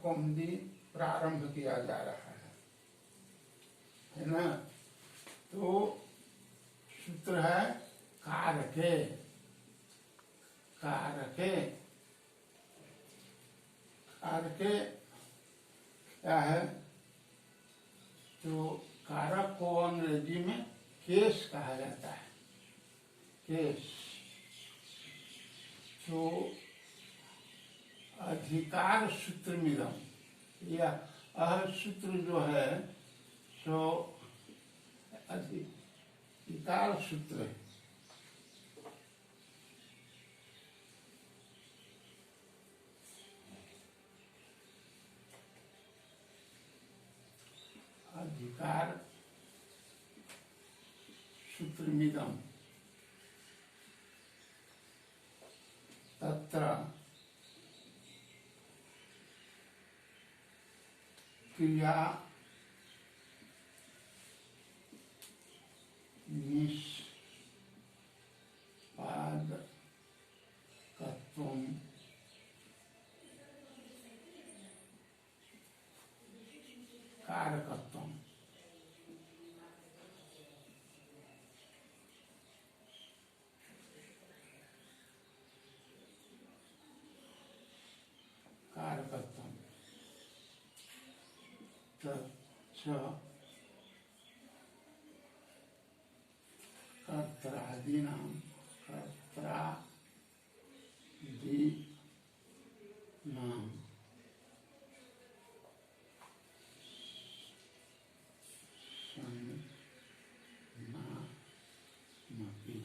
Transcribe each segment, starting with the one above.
कौमुदी प्रारंभ किया जा रहा है ना। तो सूत्र है कारके। कारके कारके क्या है? तो कारक को अंग्रेजी में केस कहा जाता है। केस। तो अधिकार सूत्र मिलम या सूत्र जो है सो अधिकार सूत्र है। अधिकार सूत्रमिदं तत्र क्रिया निष्पादकत्वं कारकत्वं। कारकत्वं तच्च कर्त्रादीनां सन्नामपि।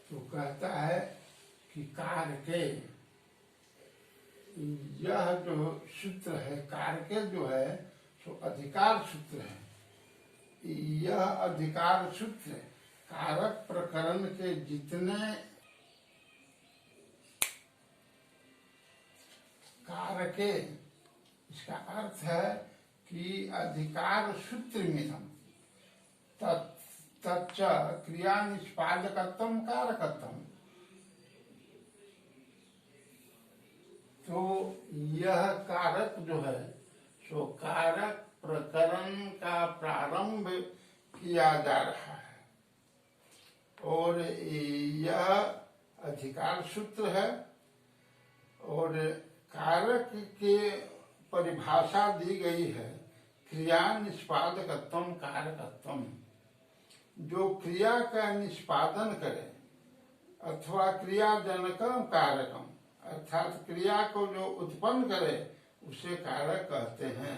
तो कहता है कि कारके, यह जो सूत्र है कारके जो है तो अधिकार सूत्र है। यह अधिकार सूत्र कारक प्रकरण के जितने कारके, इसका अर्थ है कि अधिकार सूत्र मिलम तच्च क्रिया निष्पादकत्वं कारकत्वं। तो यह कारक जो है सो कारक प्रकरण का प्रारंभ किया जा रहा है और यह अधिकार सूत्र है। और कारक के परिभाषा दी गई है क्रिया निष्पादकत्वं कारकत्वं। जो क्रिया का निष्पादन करे अथवा क्रियाजनकम कारकम, अर्थात क्रिया को जो उत्पन्न करे उसे कारक कहते हैं।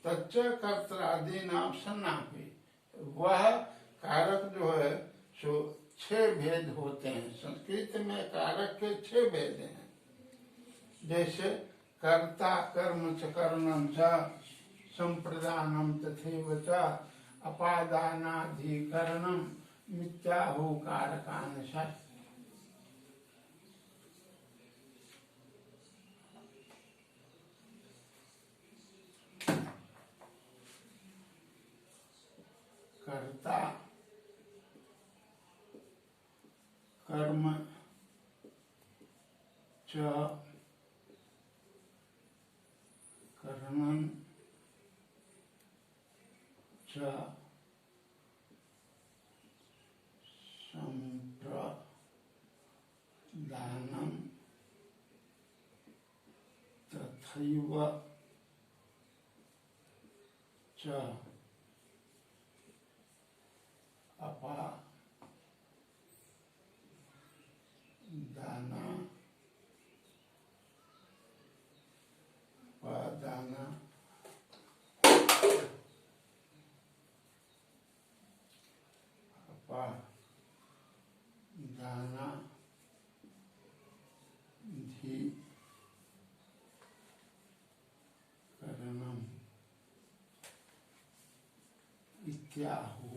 तच्च कर्त्रादि नाम सन्नापि, वह कारक जो है सो 6 भेद होते हैं। संस्कृत में कारक के 6 भेद हैं। जैसे कर्ता कर्म च करणं च संप्रदानम तथैव च अपादानाधिकरणम मिथ्याहु कारकान् च। कर्ता कर्म च करणं च संप्रदानं तथैव च अपादानाधिकरणम् इत्याहु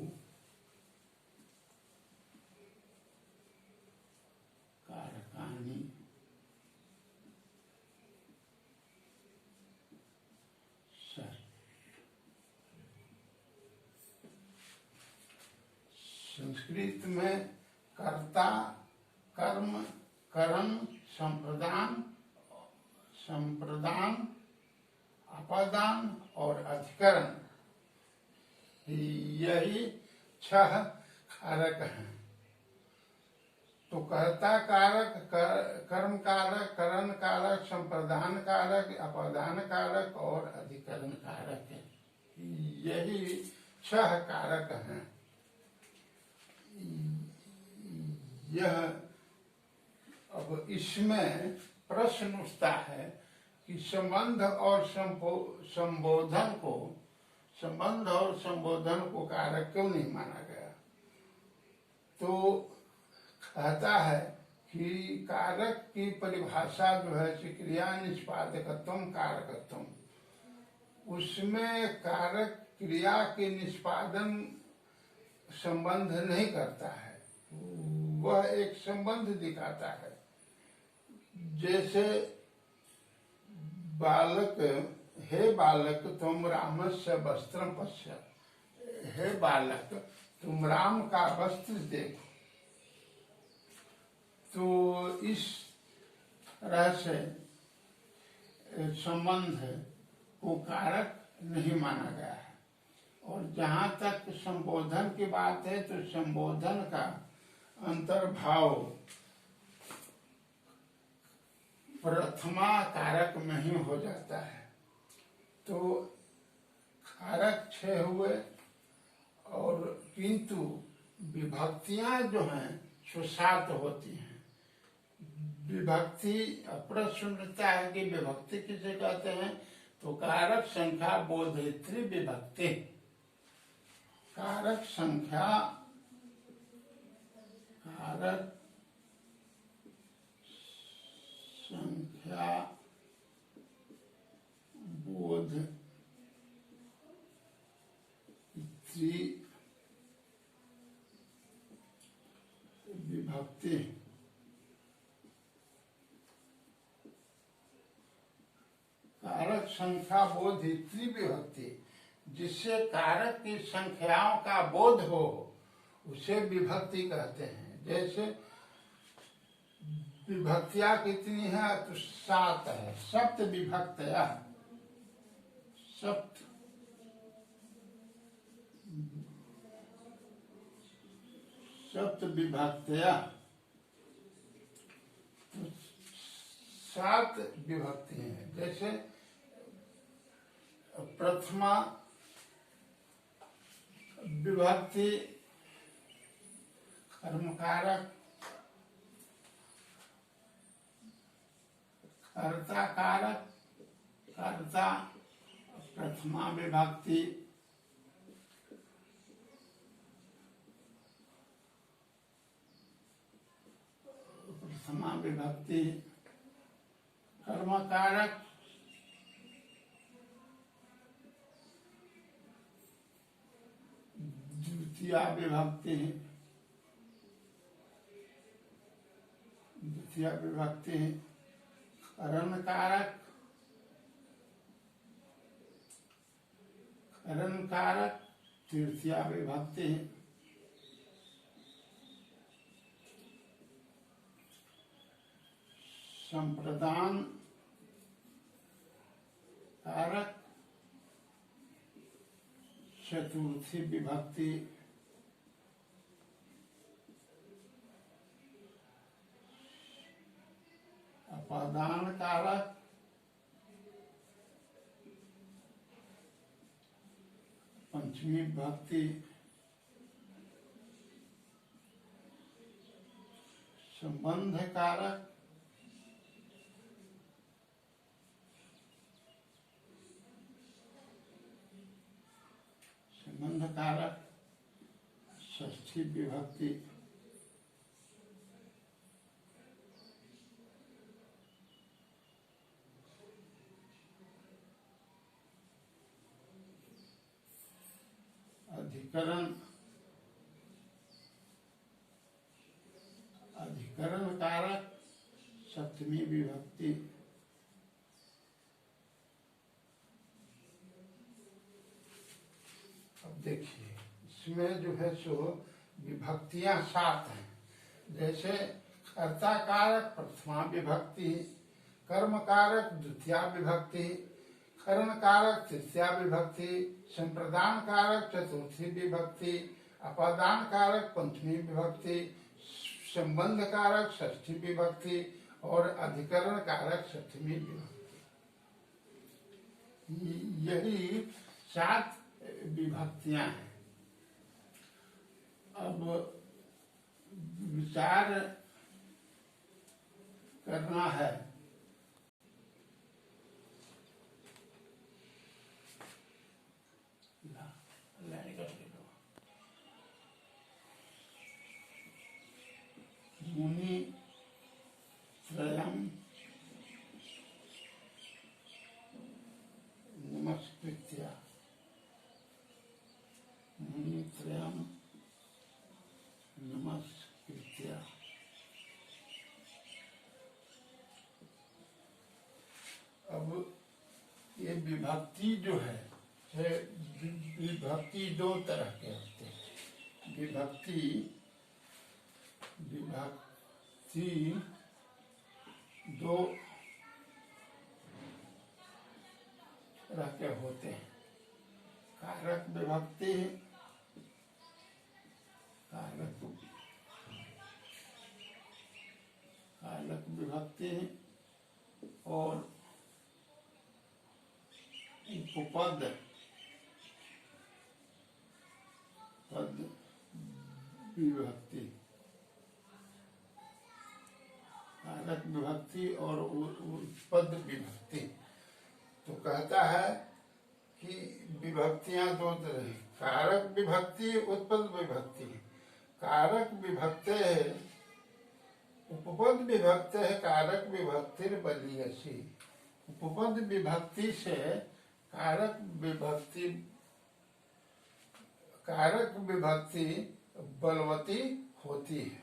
कारकाणि संस्कृत में कर्ता कर्म कर्म संप्रदान, संप्रदान, अपादान और अधिकरण, यही 6 कारक हैं। तो कर्ता कारक, कर्म कारक, करण कारक, संप्रदान कारक, अपादान कारक और अधिकरण कारक है। यही 6 कारक हैं। यह अब इसमें प्रश्न उठता है कि संबंध और संबोधन को, संबंध और संबोधन को कारक क्यों नहीं माना गया? तो कहता है कि कारक की परिभाषा जो है क्रिया निष्पादकत्व कारकत्व, उसमें कारक क्रिया के निष्पादन संबंध नहीं करता है, वह एक संबंध दिखाता है। जैसे बालक, हे बालक तुम रामस्य वस्त्रम पश्य, हे बालक तुम राम का वस्त्र देखो। तो इस तरह से संबंध को कारक नहीं माना गया है। और जहाँ तक संबोधन की बात है तो संबोधन का अंतर्भाव प्रथमा कारक में ही हो जाता है। तो कारक 6 हुए और किंतु विभक्तियां जो हैं सो 7 होती हैं। विभक्ति, प्रश्न उठता है कि विभक्ति किसे कहते हैं? तो कारक संख्या बोधयित्री विभक्ति, कारक संख्या, कारक संख्या बोध विभक्ति, कारक संख्या बोधित्री विभक्ति, जिससे कारक की संख्याओं का बोध हो उसे विभक्ति कहते हैं। जैसे विभक्तियां कितनी है? तो 7 है। सप्त विभक्तया, सप्त सप्त विभक्तया, तो 7 विभक्ति हैं। जैसे प्रथमा विभक्ति कर्मकारक, कर्ता कारक, कर्ता प्रथमा विभक्ति, प्रथमा विभक्ति, कर्म कारक, द्वितीया विभक्ति, द्वितीया विभक्ति, करण कारक, करण कारक, तृतीया विभक्ति, संप्रदान कारक, चतुर्थी विभक्ति, अपादान कारक, पंचमी विभक्ति, संबंध कारक, संबंध कारक, षष्ठी विभक्ति, अधिकरण, अधिकरण कारक, सप्तमी विभक्ति, अब देखिए इसमें जो है सो विभक्तियां 7 हैं। जैसे कर्ता कारक प्रथमा विभक्ति, कर्म कारक द्वितीया विभक्ति, करण कारक तृतीया विभक्ति, संप्रदान कारक चतुर्थी विभक्ति, अपादान कारक पंचमी विभक्ति, संबंध कारक षष्ठी विभक्ति और अधिकरण कारक सप्तमी विभक्ति। यही 7 विभक्तियां हैं। अब विचार करना है मुनि त्रयम् नमस्कृत्य, मुनि त्रयम् नमस्कृत्य। अब ये विभक्ति जो है, विभक्ति 2 तरह के होते हैं। विभक्ति 2 तरह के होते हैं। कारक विभक्ति, कारक विभक्ति और उपपद पद विभक्ति। कारक विभक्ति और उपपद विभक्ति। तो कहता है कि विभक्तियां 2 तरह है, कारक विभक्ति, उत्पद विभक्ति। कारक विभक्ति है, उपपद विभक्ति है, कारक विभक्ति बलीयसी। उपपद विभक्ति से कारक विभक्ति बलवती होती है।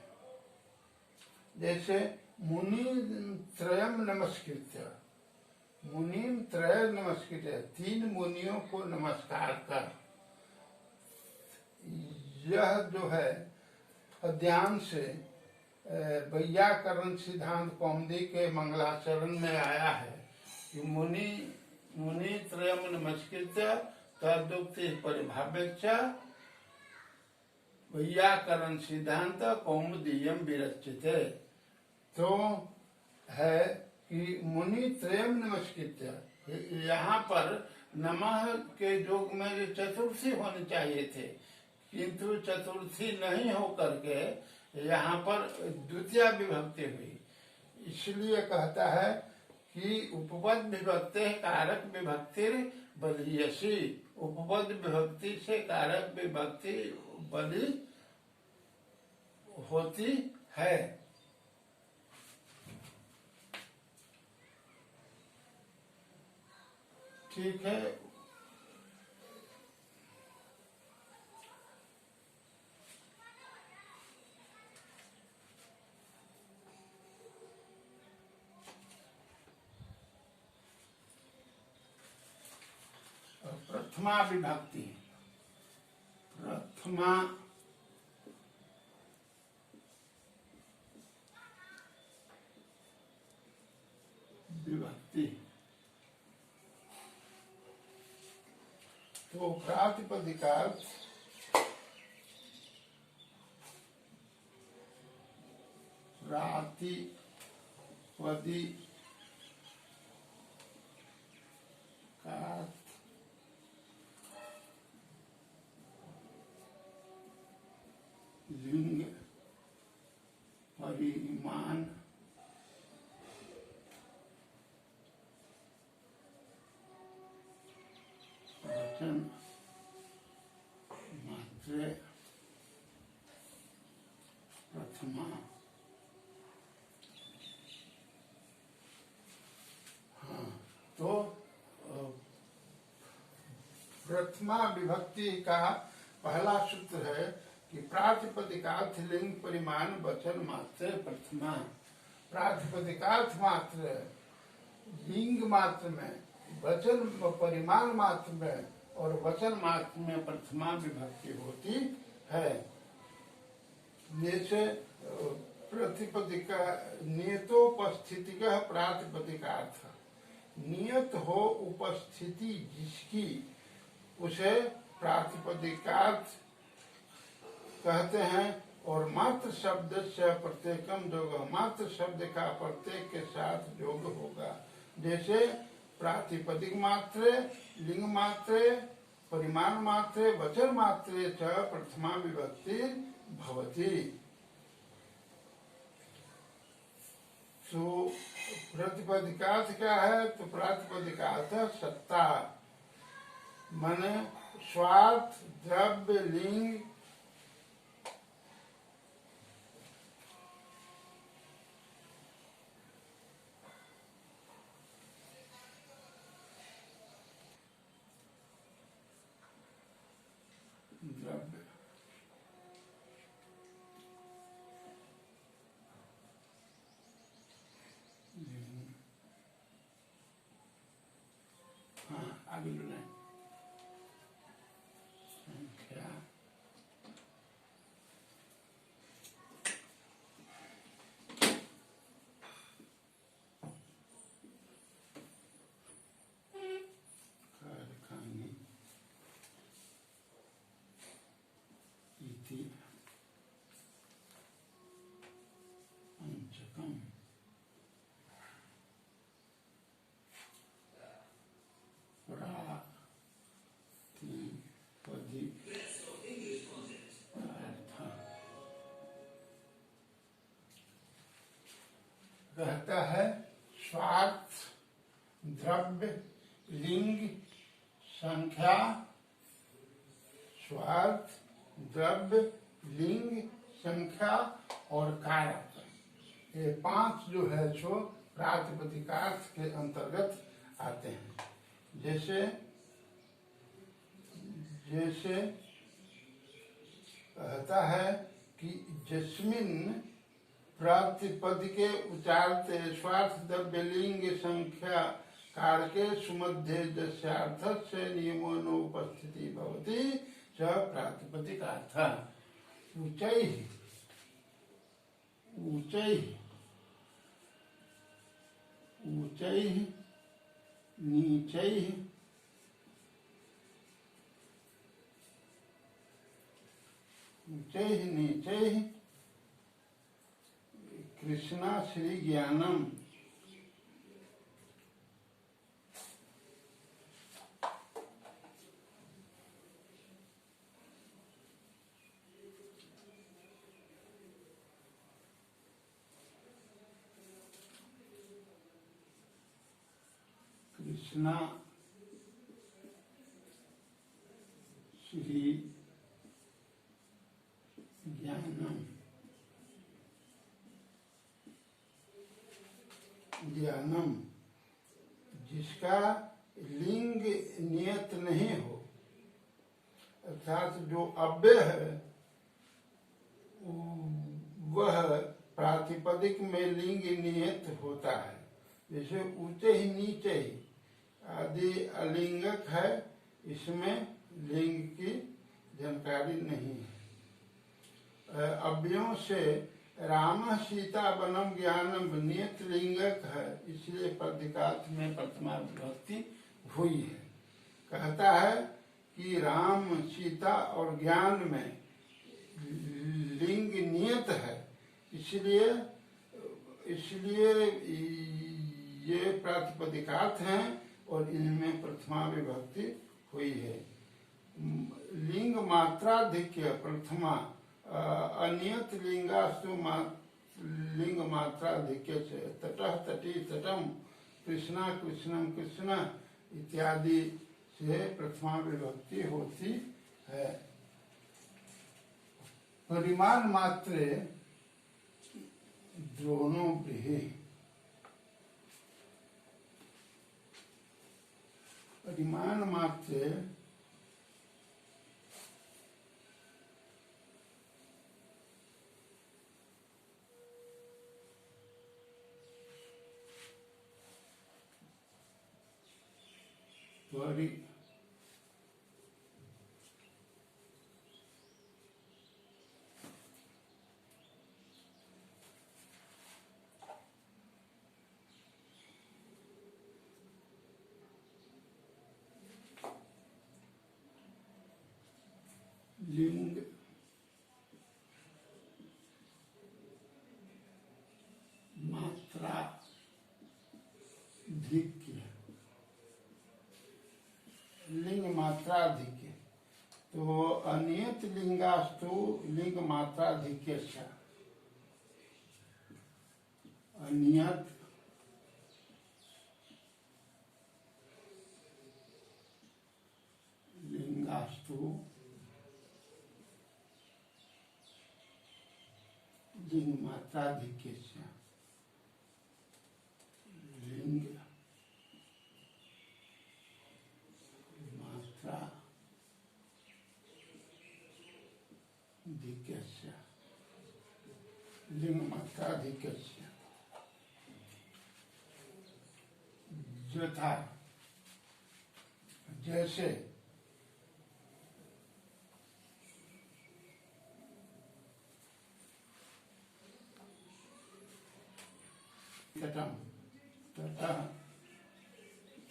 जैसे मुनि त्रयम् नमस्कृत्य, मुनि त्रय नमस्कृत्य, 3 मुनियों को नमस्कार कर। यह जो है ध्यान से वैयाकरण सिद्धांत कौमुदी के मंगलाचरण में आया है कि मुनि त्रयम् नमस्कृत्य तदुक्ति परिभाव्यच्च वैयाकरण सिद्धांत कौमुदीयम विरचिते। तो है कि मुनि त्रयम् नमस्कृत्य, यहाँ पर नमः के योग में जो चतुर्थी होनी चाहिए थे, किंतु चतुर्थी नहीं हो करके यहाँ पर द्वितीय विभक्ति हुई। इसलिए कहता है कि उपपद विभक्ति कारक विभक्ति बलीयसी। उपपद विभक्ति से कारक विभक्ति बली होती है। ठीक है। प्रथमा विभक्ति, प्रथमा विभक्ति। तो प्रातिपदिकार्थ लिंग परिमाण वचन मात्रे प्रथमा। हाँ, तो प्रथमा विभक्ति का पहला सूत्र है कि प्रातिपदिकार्थ लिंग परिमाण वचन मात्र प्रथमा। प्रातिपदिकार्थ मात्र लिंग मात्र में, वचन परिमाण मात्र में और वचन मात्र में प्रथमा विभक्ति होती है। जैसे प्रतिपदिका नियतोपस्थिति का प्रातिपदिकार्थ। नियत हो उपस्थिति जिसकी, उसे प्रातिपदिकार्थ कहते हैं। और मात्र शब्द से प्रत्येकम जोग, मात्र शब्द का प्रत्येक के साथ जोग होगा। जैसे प्रातिपदिक मात्रे, लिंग मात्रे, परिमाण मात्रे, वचन मात्रे च प्रथमा विभक्ति भवति। तो प्रतिपदिकार्थ क्या है? तो प्रातिपदिकार्थ सत्ता, माने स्वार्थ, द्रव्य, लिंग, द्रव्य, हाँ आगे बोले, संख्या, कारखाने, इति, पंचकम, रहता है स्वार्थ, द्रव्य, लिंग, संख्या, स्वार्थ, द्रव्य, लिंग, संख्या और कारक। ये पांच जो है सो प्रातिपदिकार्थ के अंतर्गत आते हैं। जैसे जैसे कहता है कि जिसमिन प्रातिपदिके उचारते स्वार्थ, द्रव्य, लिंग, संख्या कारके सुमध्ये जस्यार्थस्य नियमो न उपस्थिति भवति च प्रातिपदिकार्थः। ऊंचैः, ऊंचैः, ऊंचैः, नीचैः, ऊंचैः नीचैः, कृष्णा श्री ज्ञानम, कृष्णा श्री ज्ञानम, ज्ञानम जिसका लिंग नियत नहीं हो, अर्थात जो अव्यय है वह प्रातिपदिक में लिंग नियत होता है। जैसे ऊंचे ही नीचे ही आदि अलिंगक है, इसमें लिंग की जानकारी नहीं है। अव्ययों से राम सीता वनम ज्ञानम नियत लिंगक है, इसलिए प्रतिकार्थ में प्रथमा विभक्ति हुई है। कहता है कि राम, सीता और ज्ञान में लिंग नियत है, इसलिए ये प्रातिपदिकार्थ हैं और इनमें प्रथमा विभक्ति हुई है। लिंग मात्राधिक्य प्रथमा अनियत लिंगास्तु लिंग मात्राधिक्य से तटः तटी तटम, कृष्णा कृष्णम कृष्ण इत्यादि से प्रथमा विभक्ति होती है। परिमाण मात्रे द्रोणो गृहे, परिमाण मात्रे धिक्य, लिंग मात्राधिक्य। तो अनियत लिंगास्तु लिंग मात्राधिक्य, अनियत लिंगास्तु लिंग मात्राधिक्य, लिंग मात्राधिक्य, लिंग मात्राधिक्य। यथा, जैसे, तटम, तटः,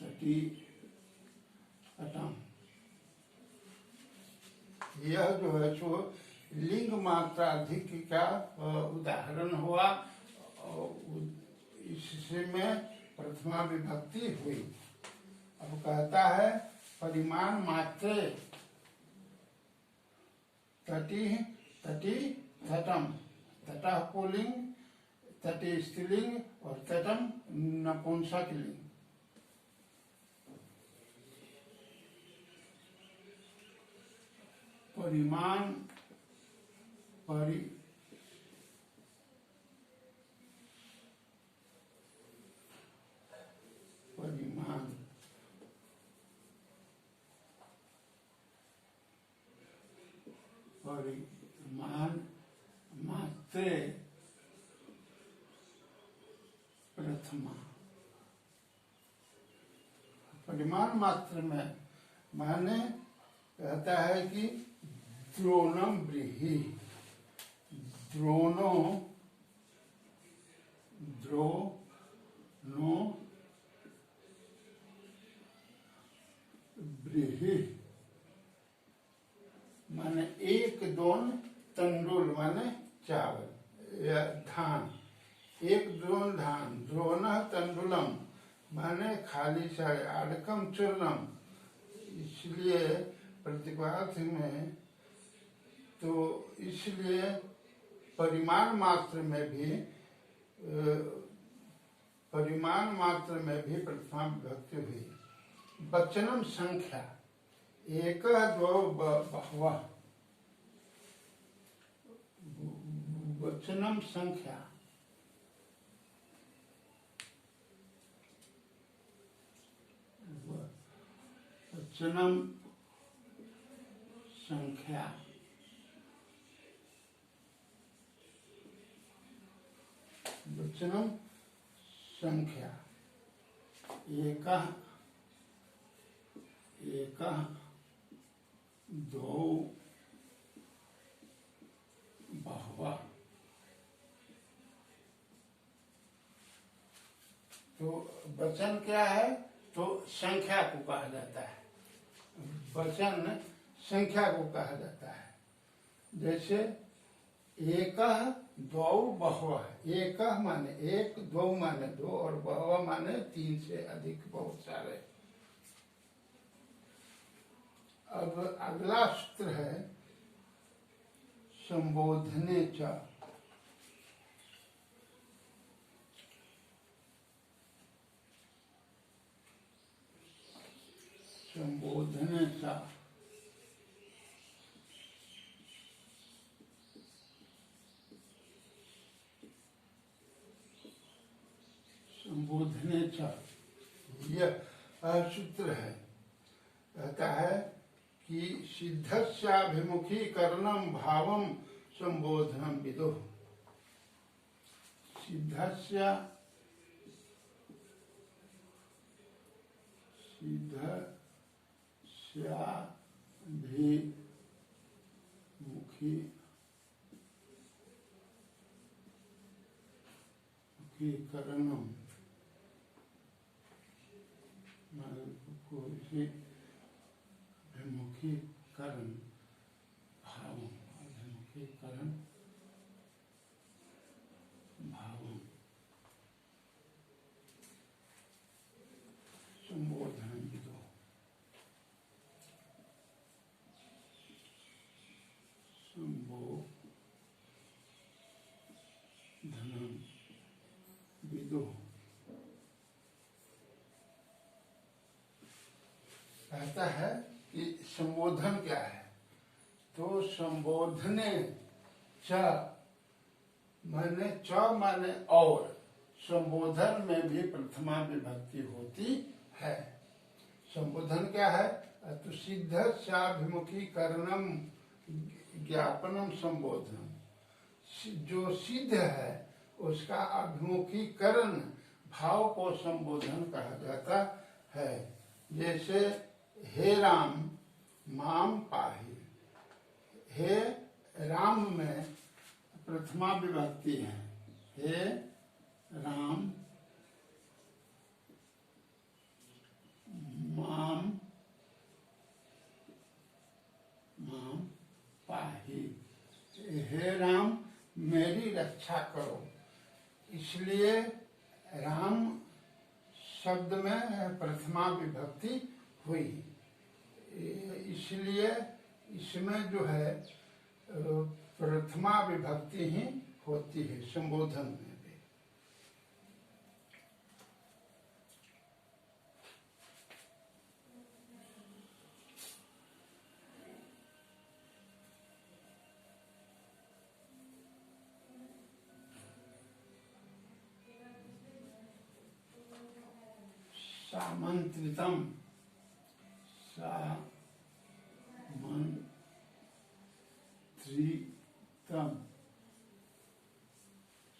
तटी, तटम। यह जो है सो लिंग मात्राधिक्य का उदाहरण हुआ। इसमें प्रथमा विभक्ति हुई। अब कहता है परिमाण मात्रे, तटी, तटी, तटम। तटः पुल्लिंग, तटी स्त्रीलिंग और तटम नपुंसकलिंग। परिमाण, परिमाण मात्रे प्रथमा। परिमाण मात्र में माने कहता है कि द्रोणम ब्रीहि, द्रोणो, द्रोणो ब्रीहि माने एक दोन तंडुल माने चावल या धान, एक दोन धान। द्रोण तंडुलम माने खाली सारे, आड़कम चूर्णम। इसलिए प्रतिपाद में तो इसलिए परिमाण मात्र में भी प्रथमा विभक्ति हुई। वचनम संख्या, एक दो बहवः। वचनम संख्या, वचनम संख्या, वचनम संख्या। एकः, एकः, द्वौ, बहवः। तो वचन क्या है? तो संख्या को कहा जाता है। वचन संख्या को कहा जाता है। जैसे एकः द्वौ बहवः। एकः माने एक, दो माने दो और बहवः माने तीन से अधिक, बहुत सारे। अब अगला सूत्र है संबोधने च। संबोधने च, संबोधने च, यह सूत्र है। कहता है कि सिद्धस्याभिमुखीकरणम भावम संबोधनम विदुः। सिद्धस्याभिमुखीकरणम अभिमुखीकरण, भाव, अभिमुखीकरण भाव। दो। कहता है कि संबोधन क्या है, तो संबोधने च माने और, संबोधन में भी प्रथमा विभक्ति होती है। संबोधन क्या है, तो सिद्धस्याभिमुखीकरणम ज्ञापनम संबोधन, जो सिद्ध है उसका अभिमुखीकरण भाव को संबोधन कहा जाता है। जैसे हे राम माम पाहि, हे राम में प्रथमा विभक्ति है, हे राम माम पाहि, हे राम मेरी रक्षा करो। इसलिए राम शब्द में प्रथमा विभक्ति हुई, इसलिए इसमें जो है प्रथमा विभक्ति ही होती है संबोधन में भी। सामंत्रितम,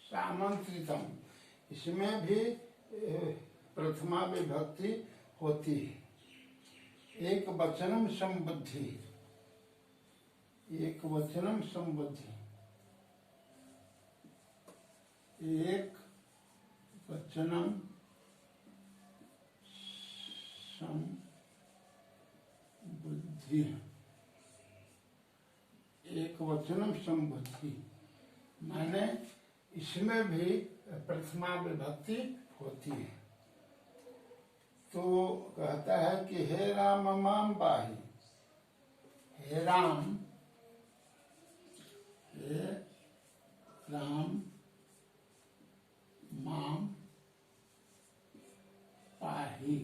सामंत्रितम, इसमें भी प्रथमा विभक्ति होती है। एक वचनम संबुद्धि, एक वचनम संबुद्धि, एक वचनम संबुद्धि, एक वचनम संबुद्धि माने इसमें भी प्रथमा विभक्ति होती है। तो कहता है कि हे राम माम पाहि, हे राम माम पाहि,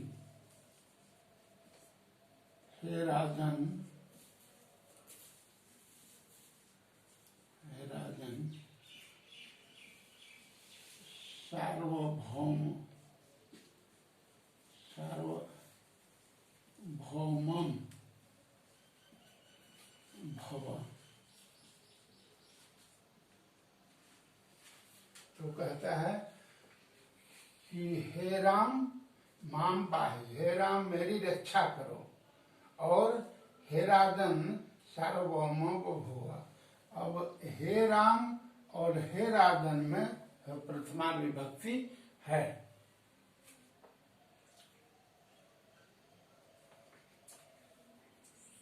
हे राजन सार्वभौमम भव। तो कहता है कि हे राम माम पाहि, हे राम मेरी रक्षा करो, और हे राजन सार्वभौम भव। अब हे राम और हे राजन में प्रथमा विभक्ति है।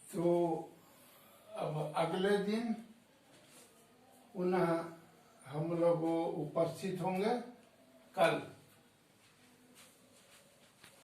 तो अब अगले दिन पुनः हम लोग उपस्थित होंगे कल।